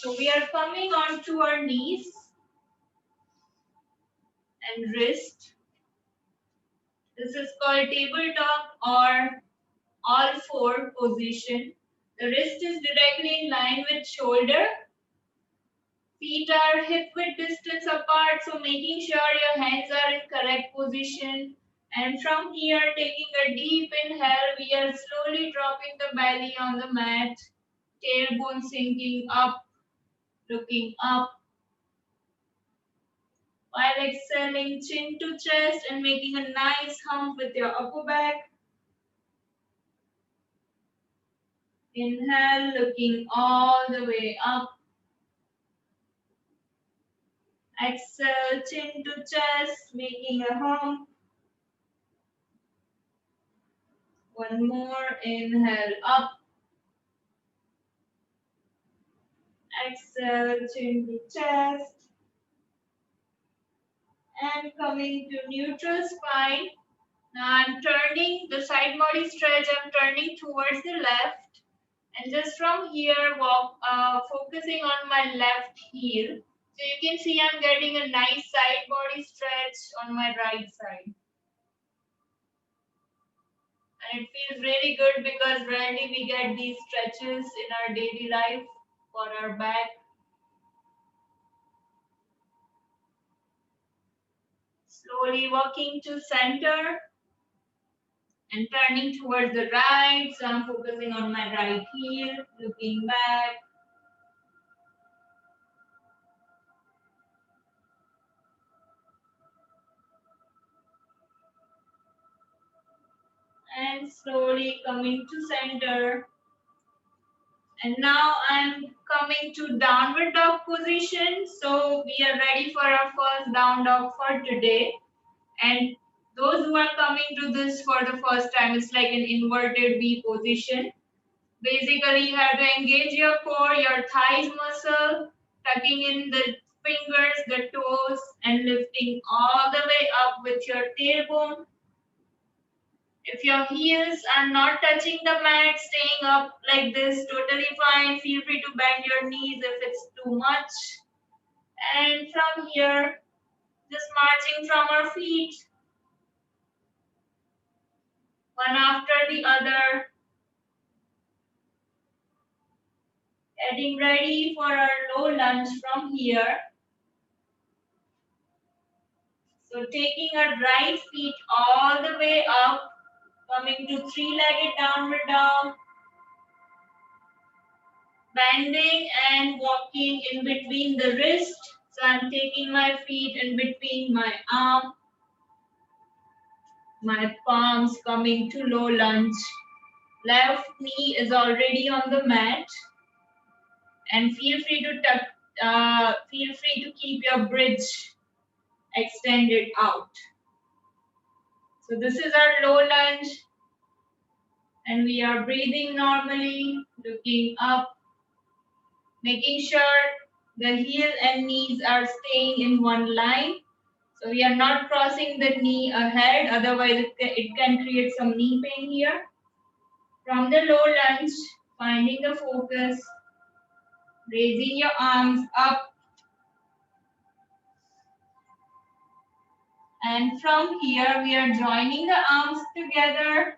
So we are coming on to our knees and wrist. This is called tabletop or all four position. The wrist is directly in line with shoulder. Feet are hip width distance apart, so making sure your hands are in correct position. And from here, taking a deep inhale, we are slowly dropping the belly on the mat, tailbone sinking up, looking up. While exhaling, chin to chest and making a nice hump with your upper back. Inhale, looking all the way up. Exhale, chin to chest, making a hump. One more, inhale up. Exhale, chin to chest. And coming to neutral spine. Now I'm turning the side body stretch, I'm turning towards the left. And just from here, focusing on my left heel. So you can see I'm getting a nice side body stretch on my right side. And it feels really good because rarely we get these stretches in our daily life for our back. Slowly walking to center and turning towards the right. So I'm focusing on my right heel, looking back. And slowly coming to center. And now I'm coming to downward dog position. So we are ready for our first down dog for today. And those who are coming to this for the first time, it's like an inverted V position. Basically, you have to engage your core, your thighs muscle, tucking in the fingers, the toes, and lifting all the way up with your tailbone. If your heels are not touching the mat, staying up like this, totally fine. Feel free to bend your knees if it's too much. And from here, just marching from our feet, one after the other, getting ready for our low lunge from here. So taking our right feet all the way up, coming to three-legged downward dog, bending and walking in between the wrist. So I'm taking my feet in between my arm, my palms coming to low lunge. Left knee is already on the mat, and feel free to keep your bridge extended out. So this is our low lunge, and we are breathing normally, looking up, making sure the heel and knees are staying in one line. So we are not crossing the knee ahead, otherwise it can create some knee pain here. From the low lunge, finding the focus, raising your arms up. And from here, we are joining the arms together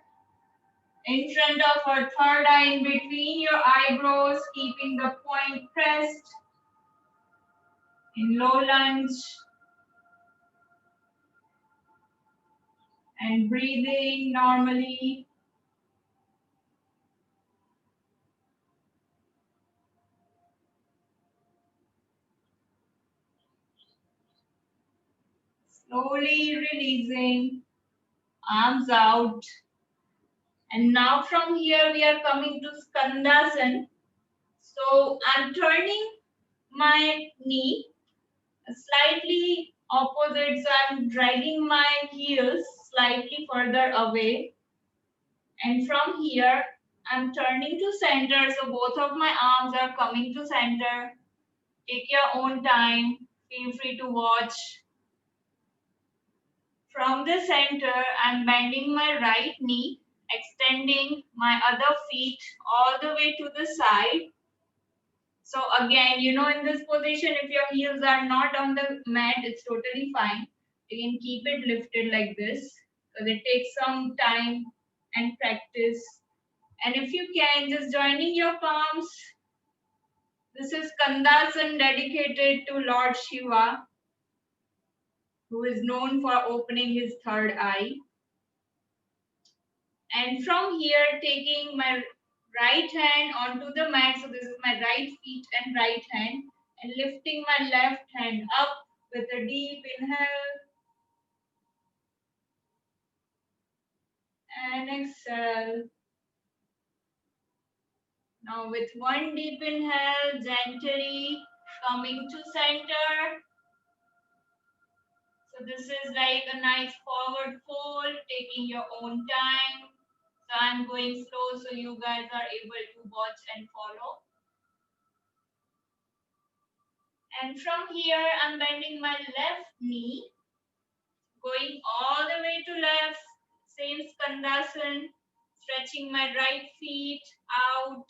in front of our third eye, in between your eyebrows, keeping the point pressed. In low lunge. And breathing normally. Slowly releasing, arms out. And now from here we are coming to Skandasana. So I'm turning my knee slightly opposite. So I'm dragging my heels slightly further away. And from here, I'm turning to center. So both of my arms are coming to center. Take your own time. Feel free to watch. From the center, I'm bending my right knee, extending my other feet all the way to the side. So again, in this position, if your heels are not on the mat, it's totally fine. You can keep it lifted like this because it takes some time and practice. And if you can, just joining your palms. This is Kandasan dedicated to Lord Shiva, who is known for opening his third eye. And from here, taking my right hand onto the mat. So this is my right feet and right hand. And lifting my left hand up with a deep inhale and exhale. Now with one deep inhale, gently coming to center. So this is like a nice forward fold, taking your own time. So I'm going slow so you guys are able to watch and follow. And from here, I'm bending my left knee, going all the way to left, same Skandasana, stretching my right feet out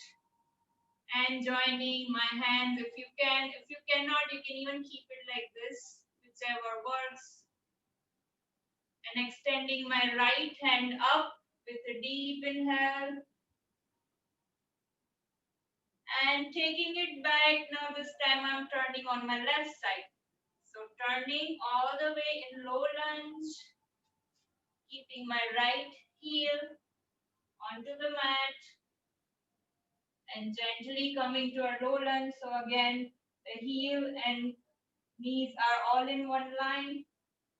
and joining my hands if you can. If you cannot, you can even keep it like this, whichever works. And extending my right hand up with a deep inhale and taking it back. Now this time I'm turning on my left side. So turning all the way in low lunge, keeping my right heel onto the mat and gently coming to a low lunge. So again, the heel and knees are all in one line.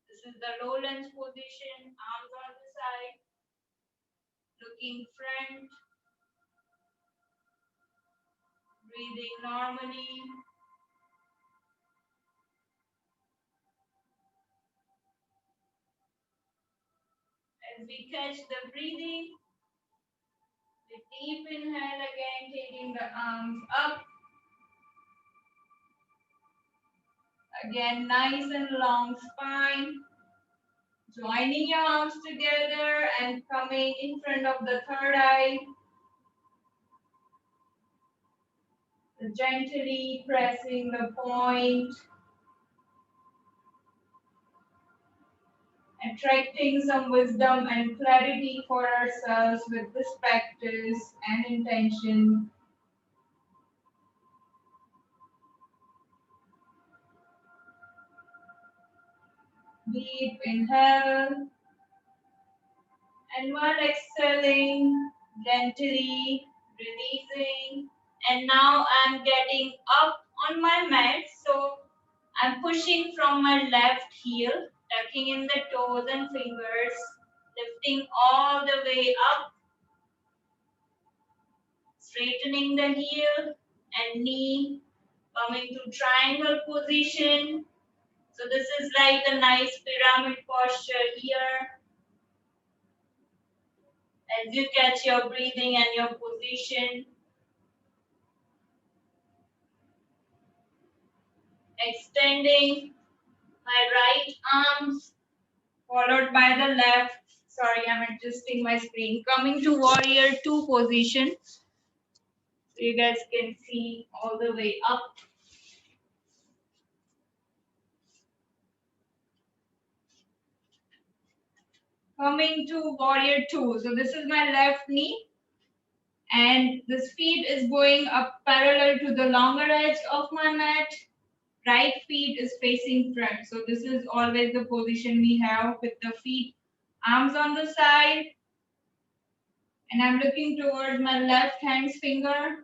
This is the low lunge position, arms on the side, looking front, breathing normally. As we catch the breathing, the deep inhale again, taking the arms up. Again, nice and long spine. Joining your arms together and coming in front of the third eye. Gently pressing the point. Attracting some wisdom and clarity for ourselves with this practice and intention. Deep inhale. And while exhaling, gently releasing. And now I'm getting up on my mat. So I'm pushing from my left heel, tucking in the toes and fingers, lifting all the way up, straightening the heel and knee, coming to triangle position. So this is like a nice pyramid posture here. As you catch your breathing and your position, extending my right arms followed by the left. Sorry, I'm adjusting my screen. Coming to warrior two position. So you guys can see all the way up. Coming to warrior two. So this is my left knee. And this feet is going up parallel to the longer edge of my mat. Right feet is facing front. So this is always the position we have with the feet, arms on the side. And I'm looking towards my left hand's finger.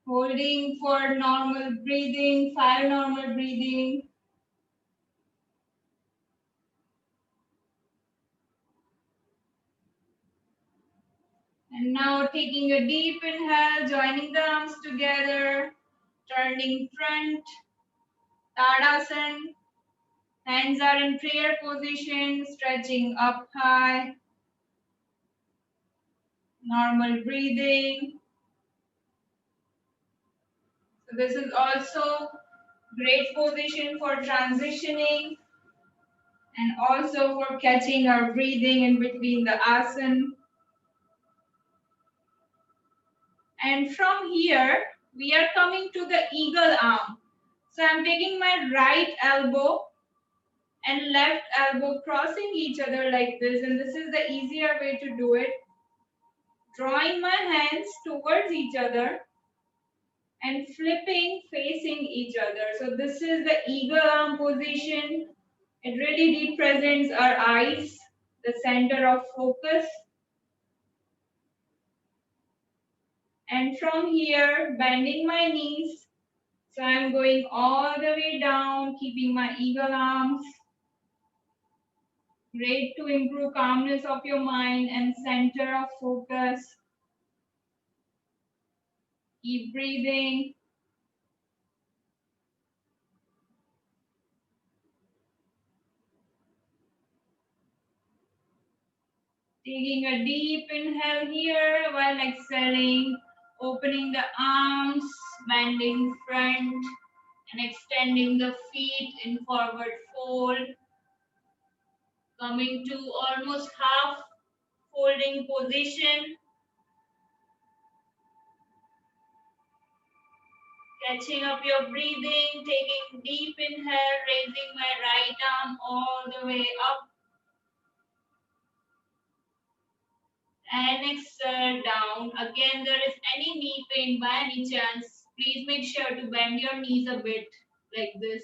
Holding for normal breathing, 5 normal breathing. And now taking a deep inhale, joining the arms together, turning front, Tadasana. Hands are in prayer position, stretching up high. Normal breathing. So this is also great position for transitioning and also for catching our breathing in between the asana. And from here, we are coming to the eagle arm. So I'm taking my right elbow and left elbow crossing each other like this, and this is the easier way to do it. Drawing my hands towards each other and flipping facing each other. So this is the eagle arm position. It really represents our eyes, the center of focus. And from here, bending my knees. So I'm going all the way down, keeping my eagle arms. Great to improve calmness of your mind and center of focus. Keep breathing. Taking a deep inhale here while exhaling, opening the arms, bending front, and extending the feet in forward fold. Coming to almost half folding position. Catching up your breathing, taking deep inhale, raising my right arm all the way up. And exhale down. Again, there is any knee pain by any chance, please make sure to bend your knees a bit like this.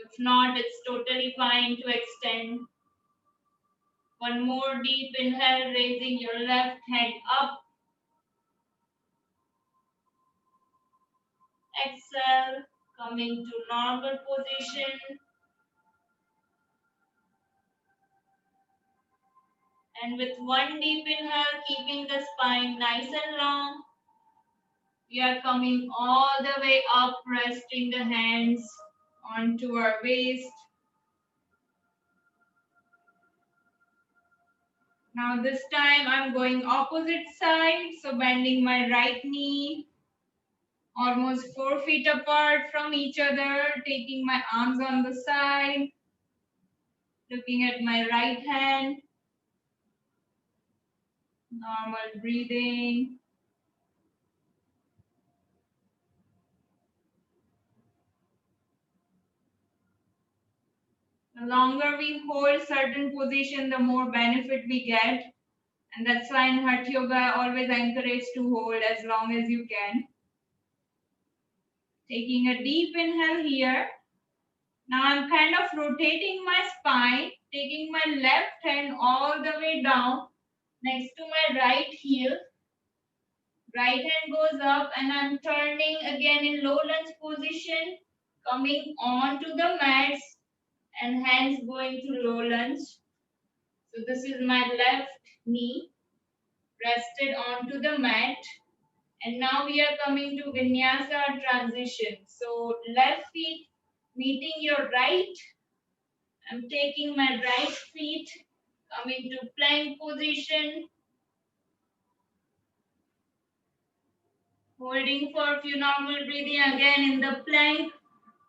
If not, it's totally fine to extend. One more deep inhale, raising your left hand up. Exhale, coming to normal position. And with one deep inhale, keeping the spine nice and long, we are coming all the way up, resting the hands onto our waist. Now this time I'm going opposite side, so bending my right knee, almost 4 feet apart from each other, taking my arms on the side, looking at my right hand, normal breathing. The longer we hold certain position, the more benefit we get. And that's why in Hatha Yoga, I always encourage to hold as long as you can. Taking a deep inhale here. Now I'm kind of rotating my spine, taking my left hand all the way down next to my right heel. Right hand goes up and I'm turning again in low lunge position, coming on to the mats and hands going to low lunge. So this is my left knee rested onto the mat. And now we are coming to vinyasa transition. So left feet meeting your right. I'm taking my right feet, coming to plank position, holding for a few normal breathing again in the plank.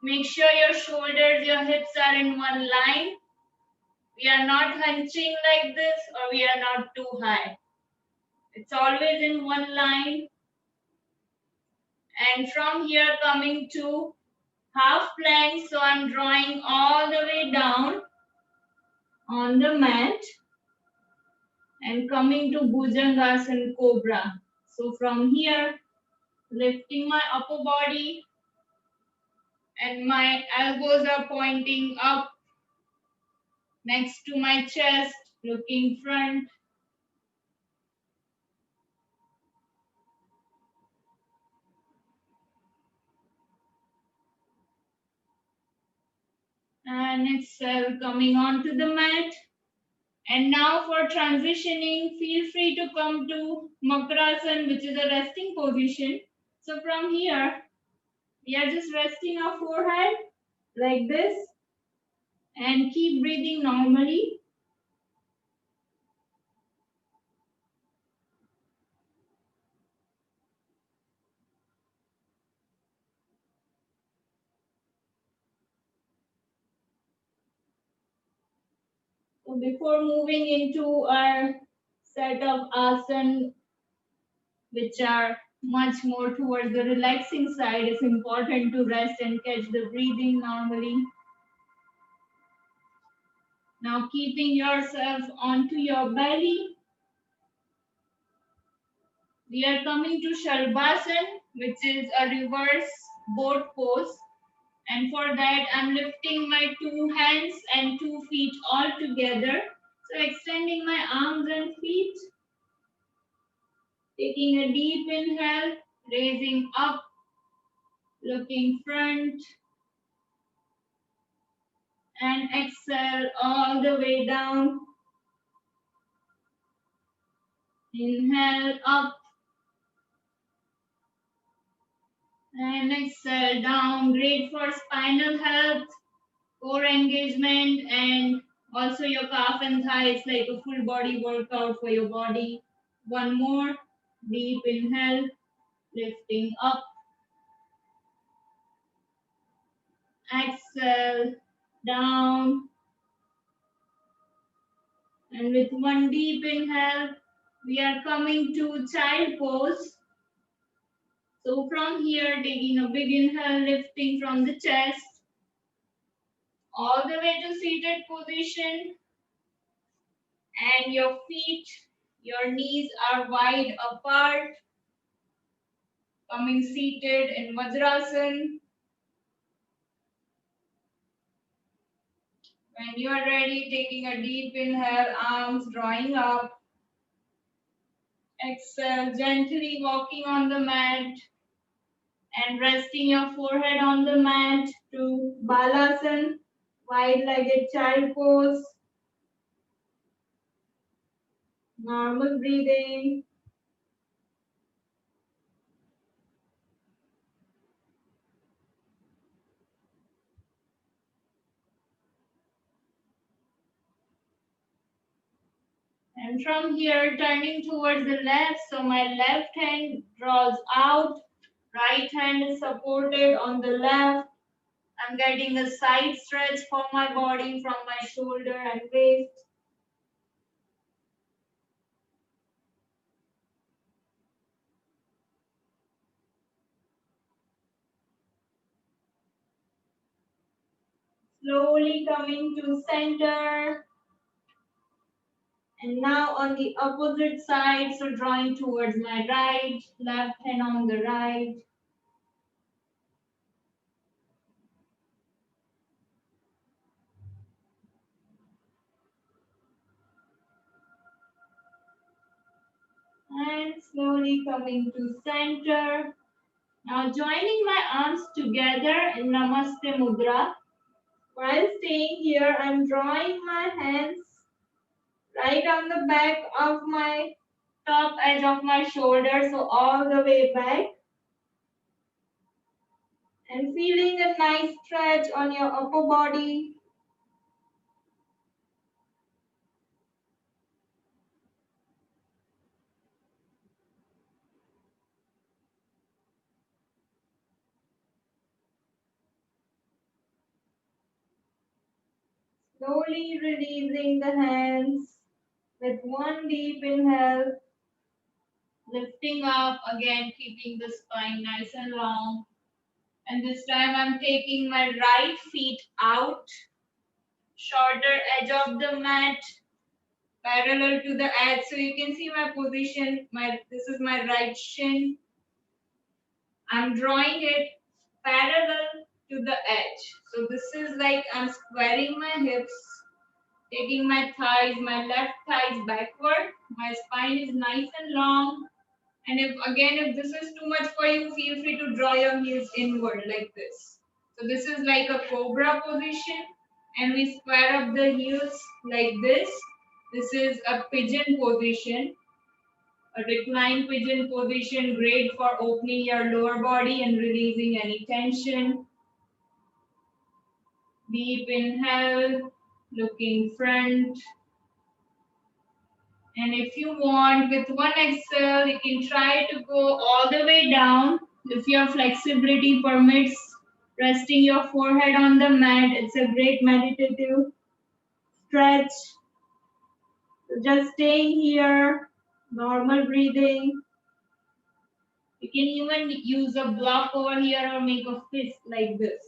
Make sure your shoulders, your hips are in one line. We are not hunching like this or we are not too high. It's always in one line. And from here coming to half plank. So I'm drawing all the way down on the mat and coming to Bhujangasana Cobra. So from here, lifting my upper body and my elbows are pointing up next to my chest, looking front. And exhale, coming onto the mat. And now for transitioning, feel free to come to Makrasana, which is a resting position. So from here, we are just resting our forehead like this and keep breathing normally. So before moving into our set of asana, which are much more towards the relaxing side. It's important to rest and catch the breathing normally. Now keeping yourself onto your belly, we are coming to Shalbhasan, which is a reverse boat pose. And for that, I'm lifting my two hands and 2 feet all together. So extending my arms and feet, taking a deep inhale, raising up, looking front, and exhale all the way down. Inhale up and exhale down. Great for spinal health, core engagement, and also your calf and thighs, like a full body workout for your body. One more deep inhale, lifting up, exhale down, and with one deep inhale, we are coming to child pose. So from here, taking a big inhale, lifting from the chest, all the way to seated position, and your feet, your knees are wide apart, coming seated in Vajrasan. When you are ready, taking a deep inhale, arms drawing up, exhale, gently walking on the mat and resting your forehead on the mat to Balasan, wide-legged child pose, normal breathing. And from here, turning towards the left, so my left hand draws out, right hand is supported on the left. I'm getting a side stretch for my body from my shoulder and waist. Slowly coming to center. And now on the opposite side, so drawing towards my right, left hand on the right. And slowly coming to center. Now joining my arms together in Namaste Mudra. While staying here, I'm drawing my hands right on the back of my top edge of my shoulder, so all the way back. And feeling a nice stretch on your upper body. Slowly releasing the hands with one deep inhale. Lifting up, again keeping the spine nice and long. And this time I'm taking my right feet out, shorter edge of the mat, parallel to the edge. So you can see my position. This is my right shin. I'm drawing it parallel to the edge. So this is like I'm squaring my hips, taking my thighs, my left thighs backward. My spine is nice and long. And if this is too much for you, feel free to draw your heels inward like this. So this is like a cobra position, and we square up the heels like this. This is a pigeon position, a reclined pigeon position, great for opening your lower body and releasing any tension. Deep inhale, looking front. And if you want, with one exhale, you can try to go all the way down. If your flexibility permits, resting your forehead on the mat, it's a great meditative stretch. So just staying here, normal breathing. You can even use a block over here or make a fist like this.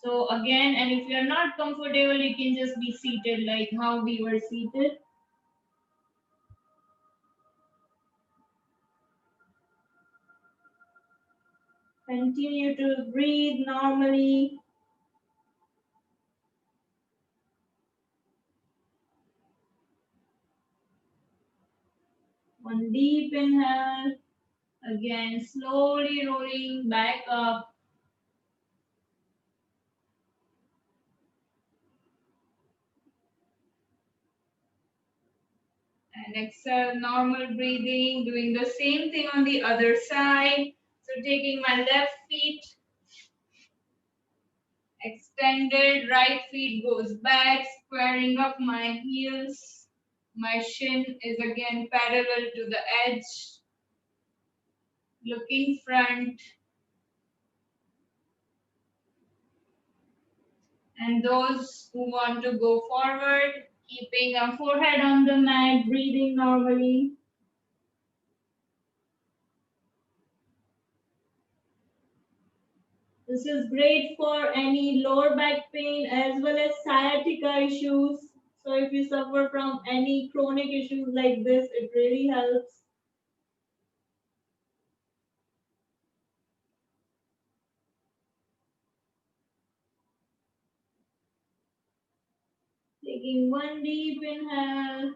So again, and if you're not comfortable, you can just be seated like how we were seated. Continue to breathe normally. One deep inhale. Again, slowly rolling back up. And exhale, normal breathing. Doing the same thing on the other side. So taking my left feet extended, right feet goes back, squaring up my heels. My shin is again parallel to the edge, looking front. And those who want to go forward, keeping a forehead on the mat, breathing normally. This is great for any lower back pain as well as sciatica issues. So if you suffer from any chronic issues like this, it really helps. Taking one deep inhale,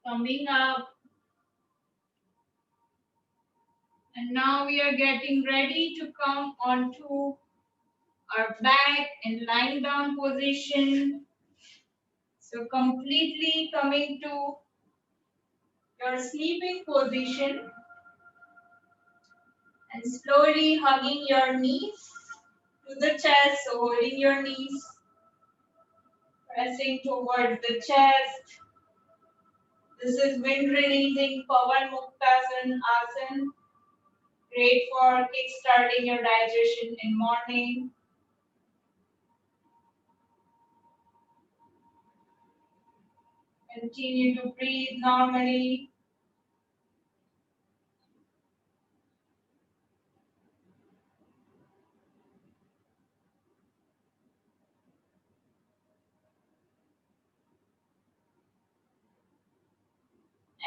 coming up. And now we are getting ready to come onto our back in lying down position. So completely coming to your sleeping position and slowly hugging your knees to the chest. So holding your knees, pressing towards the chest. This is wind releasing Pavan Muktasan Asan. Great for kickstarting your digestion in morning. Continue to breathe normally.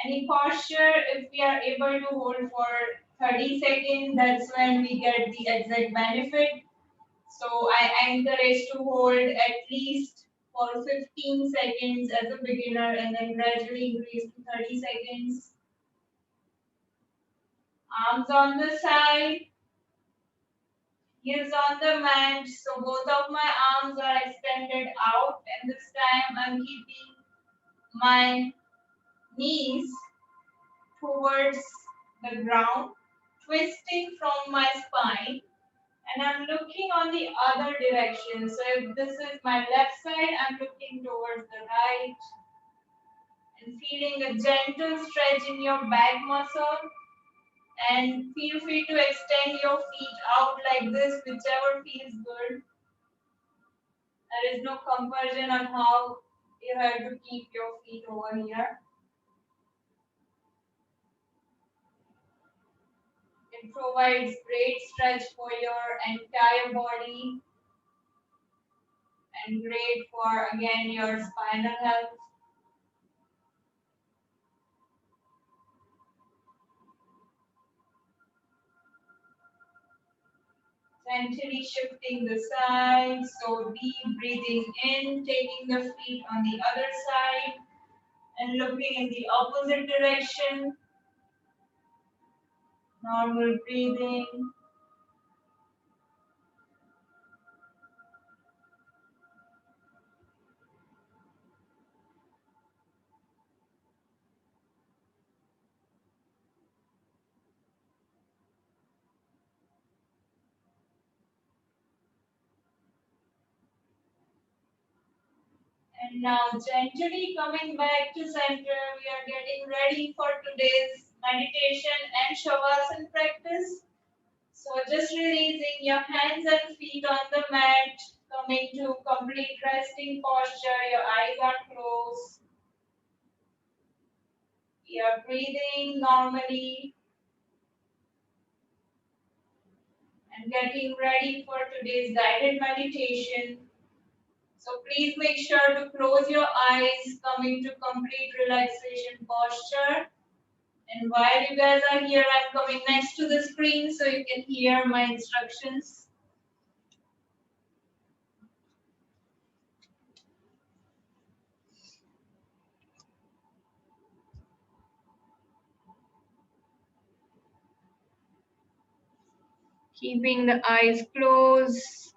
Any posture, if we are able to hold for 30 seconds, that's when we get the exact benefit. So I encourage to hold at least for 15 seconds as a beginner and then gradually increase to 30 seconds. Arms on the side, heels on the mat. So both of my arms are extended out, and this time I'm keeping my knees towards the ground, twisting from my spine, and I'm looking on the other direction. So if this is my left side, I'm looking towards the right and feeling a gentle stretch in your back muscle. And feel free to extend your feet out like this, whichever feels good. There is no compulsion on how you have to keep your feet over here. It provides great stretch for your entire body and great for again your spinal health. Gently shifting the side, so deep breathing in, taking the feet on the other side and looking in the opposite direction. Normal breathing. And now gently coming back to center, we are getting ready for today's meditation and Shavasana practice. So just releasing your hands and feet on the mat, coming to complete resting posture, your eyes are closed. We are breathing normally. and getting ready for today's guided meditation. So please make sure to close your eyes, coming to complete relaxation posture. And while you guys are here, I'm coming next to the screen so you can hear my instructions. Keeping the eyes closed,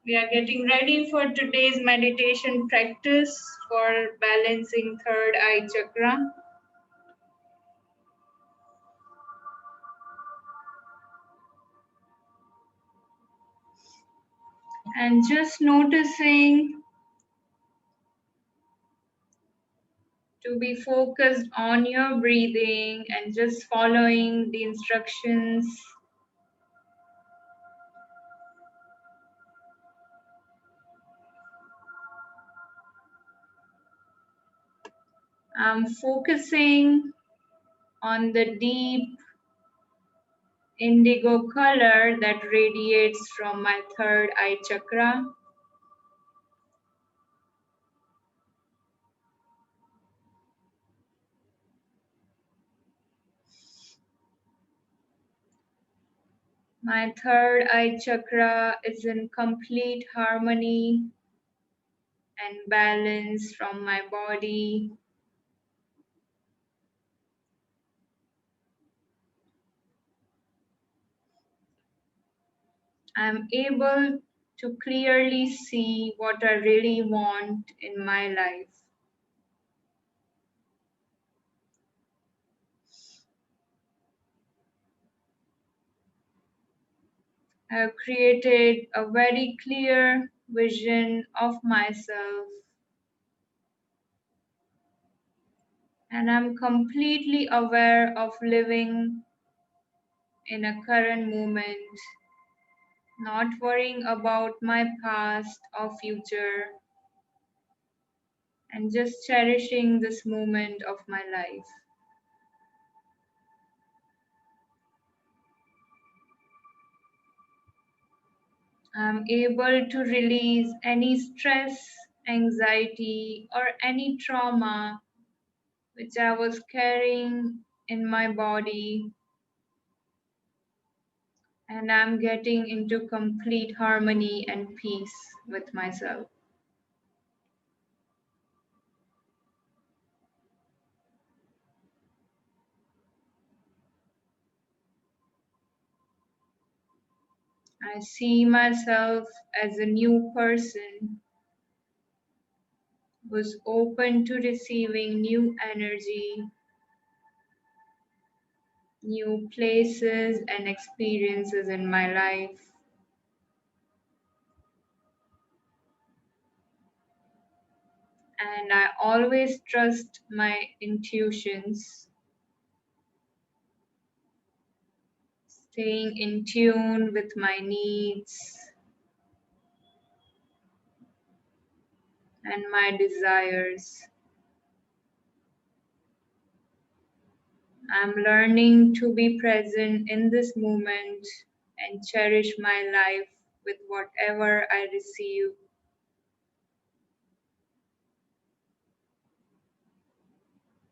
we are getting ready for today's meditation practice for balancing third eye chakra. And just noticing to be focused on your breathing and just following the instructions. I'm focusing on the deep indigo color that radiates from my third eye chakra. My third eye chakra is in complete harmony and balance from my body. I'm able to clearly see what I really want in my life. I've created a very clear vision of myself, and I'm completely aware of living in a current moment, not worrying about my past or future, and just cherishing this moment of my life. I'm able to release any stress, anxiety, or any trauma which I was carrying in my body, and I'm getting into complete harmony and peace with myself. I see myself as a new person who's open to receiving new energy, new places and experiences in my life. And I always trust my intuitions, staying in tune with my needs and my desires. I'm learning to be present in this moment and cherish my life with whatever I receive.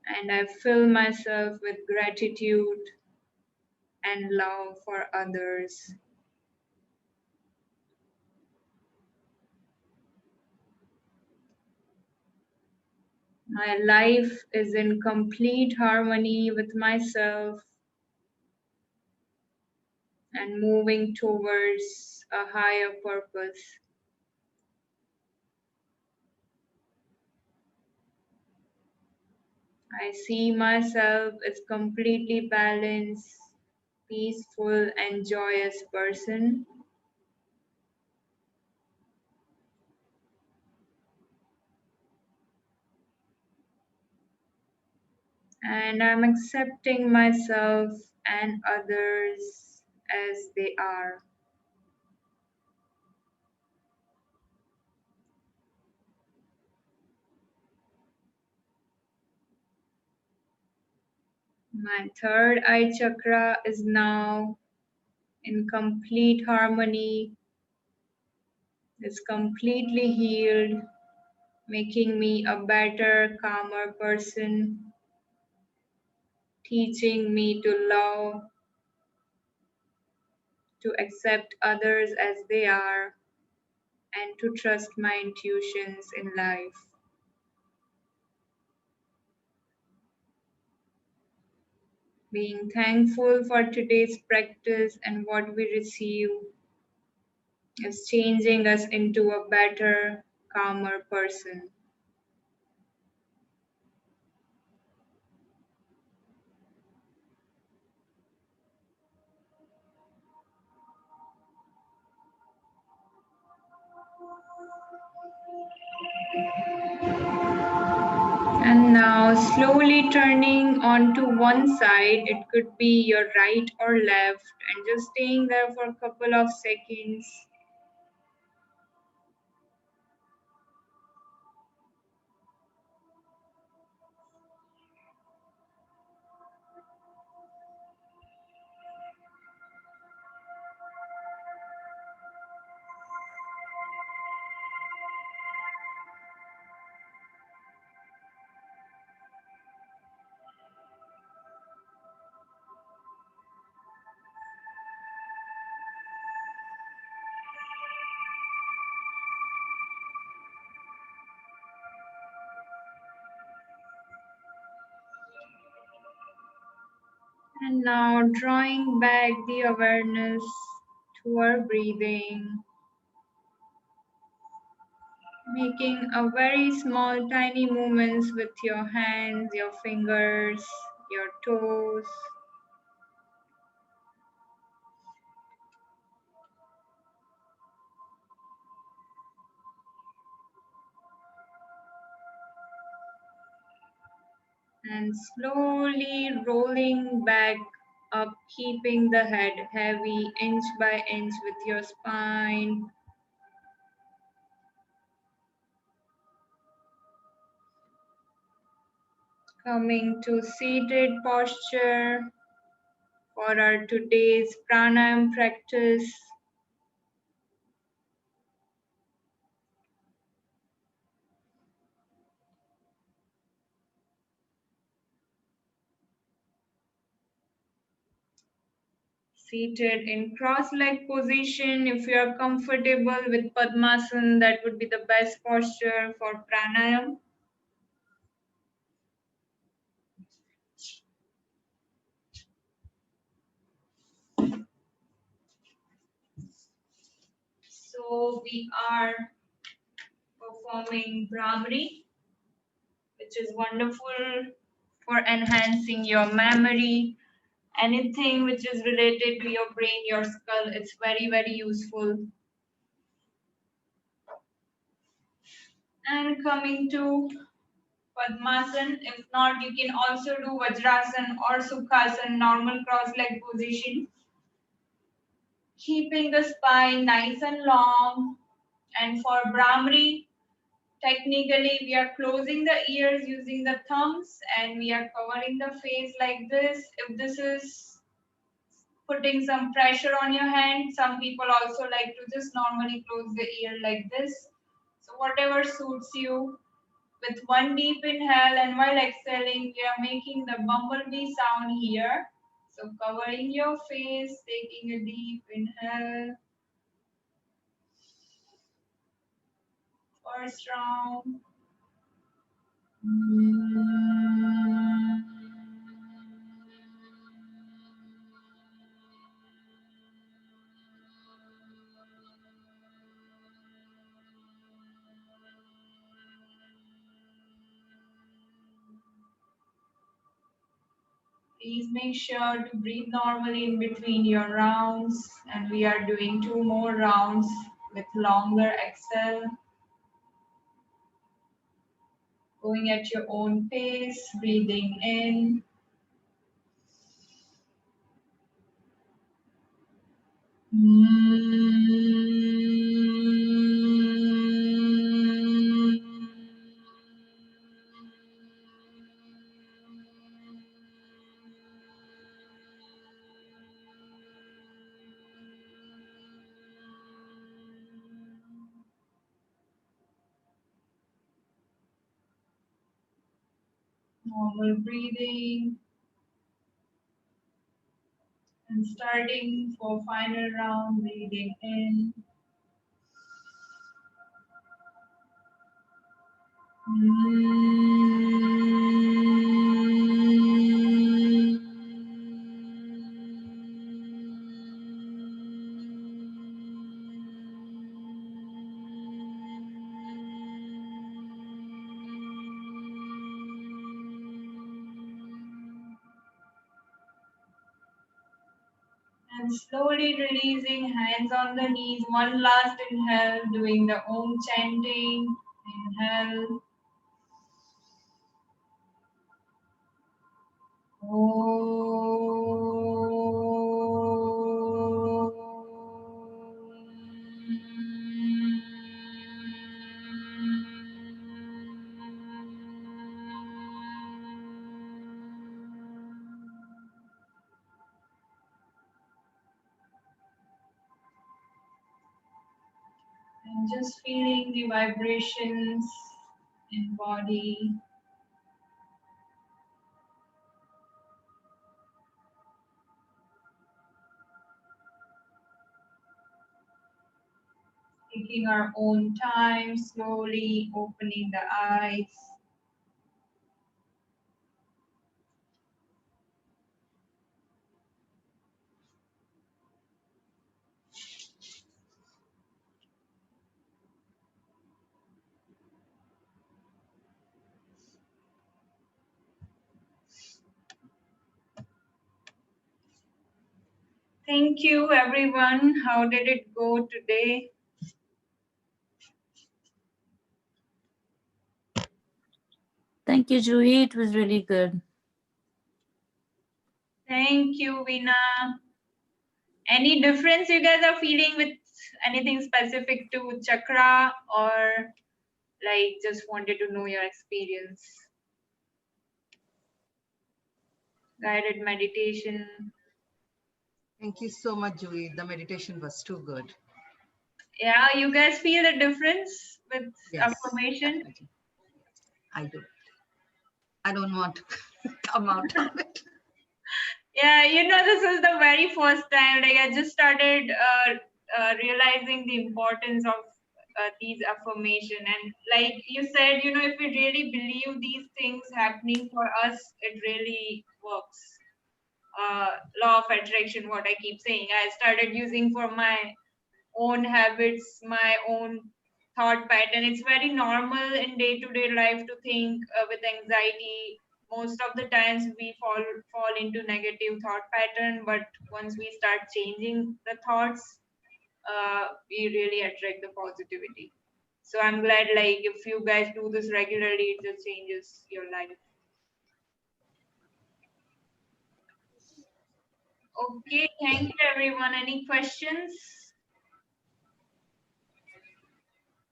And I fill myself with gratitude and love for others. My life is in complete harmony with myself and moving towards a higher purpose. I see myself as completely balanced, peaceful, and joyous person. And I'm accepting myself and others as they are. My third eye chakra is now in complete harmony, is completely healed, making me a better, calmer person, teaching me to love, to accept others as they are, and to trust my intuitions in life. Being thankful for today's practice and what we receive is changing us into a better, calmer person. And now slowly turning onto one side, it could be your right or left, and just staying there for a couple of seconds. And now drawing back the awareness to our breathing, making a very small tiny movements with your hands, your fingers, your toes. And slowly rolling back up, keeping the head heavy inch by inch with your spine. Coming to seated posture for our today's pranayama practice. Seated in cross-leg position. If you are comfortable with Padmasan, that would be the best posture for pranayama. So we are performing Brahmari, which is wonderful for enhancing your memory. Anything which is related to your brain, your skull, it's very, very useful. And coming to Padmasan, if not, you can also do Vajrasan or Sukhasan, normal cross-leg position. Keeping the spine nice and long. And for Brahmari, technically we are closing the ears using the thumbs and we are covering the face like this. If this is putting some pressure on your hand, some people also like to just normally close the ear like this. So whatever suits you. With one deep inhale and while exhaling, we are making the bumblebee sound here. So covering your face, taking a deep inhale. First round. Please make sure to breathe normally in between your rounds, and we are doing 2 more rounds with longer exhale. Going at your own pace, breathing in. Normal breathing. And starting for final round, breathing in. And slowly releasing, hands on the knees. One last inhale, doing the Om chanting. Inhale. And just feeling the vibrations in body. Taking our own time, slowly opening the eyes. Thank you, everyone. How did it go today? Thank you, Juhi. It was really good. Thank you, Veena. Any difference you guys are feeling with anything specific to chakra, or like just wanted to know your experience? Guided meditation. Thank you so much, Juhi. The meditation was too good. Yeah, you guys feel the difference with Yes, affirmation? definitely. I do. I don't want to come out of it. Yeah, you know, this is the very first time, like I just started realizing the importance of these affirmation. And like you said, you know, if we really believe these things happening for us, it really works. Law of attraction, what I keep saying, I started using for my own habits, my own thought pattern. It's very normal in day-to-day life to think with anxiety. Most of the times we fall into negative thought pattern, but once we start changing the thoughts, we really attract the positivity. So I'm glad, like, if you guys do this regularly, it just changes your life. Okay, thank you everyone. Any questions?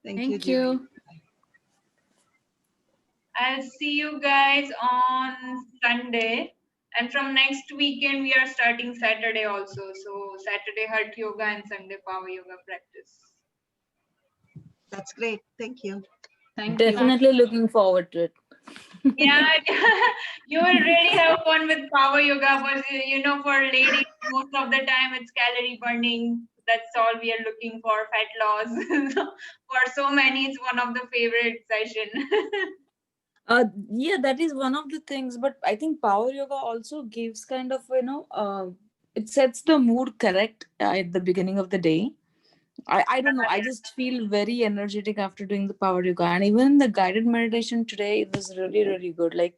Thank you, Thank Juhi. you. I'll see you guys on Sunday. And from next weekend, we are starting Saturday also. So Saturday Heart Yoga and Sunday Power Yoga practice. That's great. Thank you. Thank you. Definitely looking forward to it. Yeah, you will really have fun with Power Yoga. But you know, for ladies, most of the time it's calorie burning. That's all we are looking for, fat loss. For so many, it's one of the favorite session. Yeah, that is one of the things. But I think power yoga also gives kind of, it sets the mood correct at the beginning of the day. I don't know. I just feel very energetic after doing the power yoga. And even the guided meditation today, it was really, really good. Like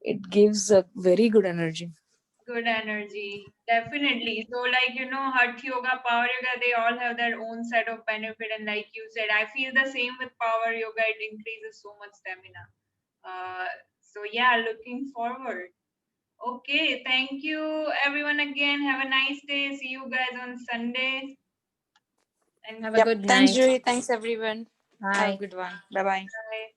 it gives a very good energy. Good energy, definitely. So, like, you know, Hatha Yoga, Power Yoga, they all have their own set of benefit. And like you said, I feel the same with Power Yoga. It increases so much stamina. So yeah, looking forward. Okay, thank you everyone again. Have a nice day. See you guys on Sunday. And Have a good Thanks, night. Julie. Thanks, everyone. Have a Bye. good one. Bye bye. bye.